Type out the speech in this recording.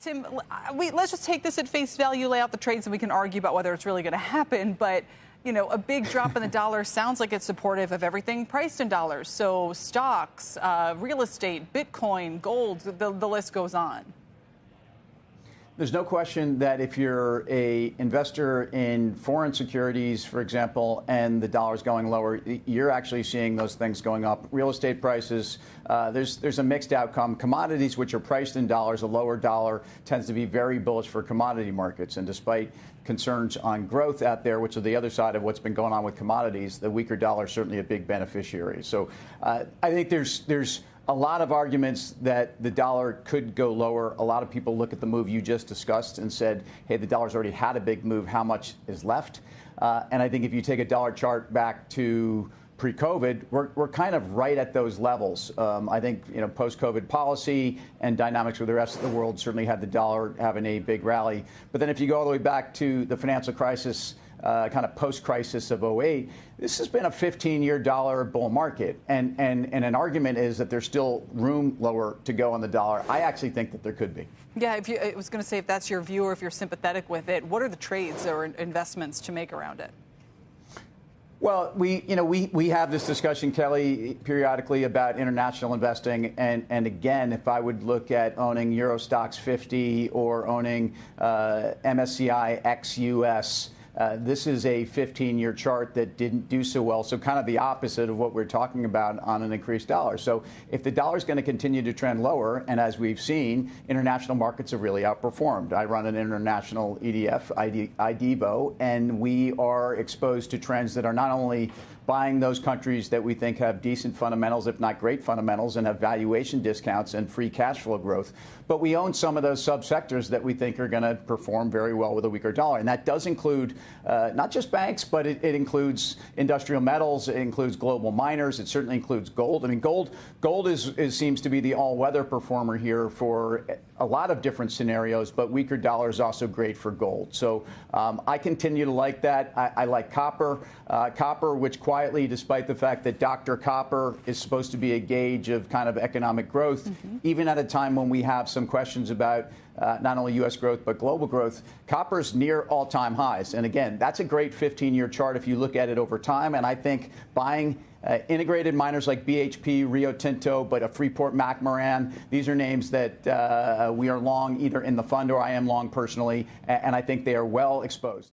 Tim, let's just take this at face value, lay out the trades, and we can argue about whether it's really going to happen. But, you know, a big drop in the dollar sounds like it's supportive of everything priced in dollars. So stocks, real estate, Bitcoin, gold, the list goes on. There's no question that if you're a investor in foreign securities, for example, and the dollar's going lower, you're actually seeing those things going up. Real estate prices, there's a mixed outcome. Commodities, which are priced in dollars, a lower dollar tends to be very bullish for commodity markets. And despite concerns on growth out there, which are the other side of what's been going on with commodities, the weaker dollar is certainly a big beneficiary. So I think there's a lot of arguments that the dollar could go lower. A lot of people look at the move you just discussed and said, hey, the dollar's already had a big move. How much is left? And I think if you take a dollar chart back to pre-COVID, we're kind of right at those levels. I think, you know, post-COVID policy and dynamics with the rest of the world certainly had the dollar having a big rally. But then if you go all the way back to the financial crisis, kind of post-crisis of '08, this has been a 15-year dollar bull market. And an argument is that there's still room lower to go on the dollar. I actually think that there could be. Yeah, I was going to say, if that's your view or if you're sympathetic with it, what are the trades or investments to make around it? Well, we have this discussion, Kelly, periodically about international investing. And again, if I would look at owning Euro Stocks 50 or owning MSCI ex-US, this is a 15-year chart that didn't do so well. So kind of the opposite of what we're talking about on an increased dollar. So if the dollar is going to continue to trend lower, and as we've seen, international markets have really outperformed. I run an international ETF, IDEVO, and we are exposed to trends that are not only buying those countries that we think have decent fundamentals, if not great fundamentals, and have valuation discounts and free cash flow growth. But we own some of those subsectors that we think are going to perform very well with a weaker dollar. And that does include not just banks, but it includes industrial metals. It includes global miners. It certainly includes gold. I mean, gold seems to be the all-weather performer here for a lot of different scenarios, but weaker dollar is also great for gold. So I continue to like that. I like copper. Copper, which quietly, despite the fact that Dr. Copper is supposed to be a gauge of kind of economic growth, even at a time when we have some questions about not only U.S. growth, but global growth, copper's near all-time highs. And again, that's a great 15-year chart if you look at it over time. And I think buying integrated miners like BHP, Rio Tinto, but a Freeport-McMoRan, these are names that we are long either in the fund or I am long personally, and I think they are well exposed.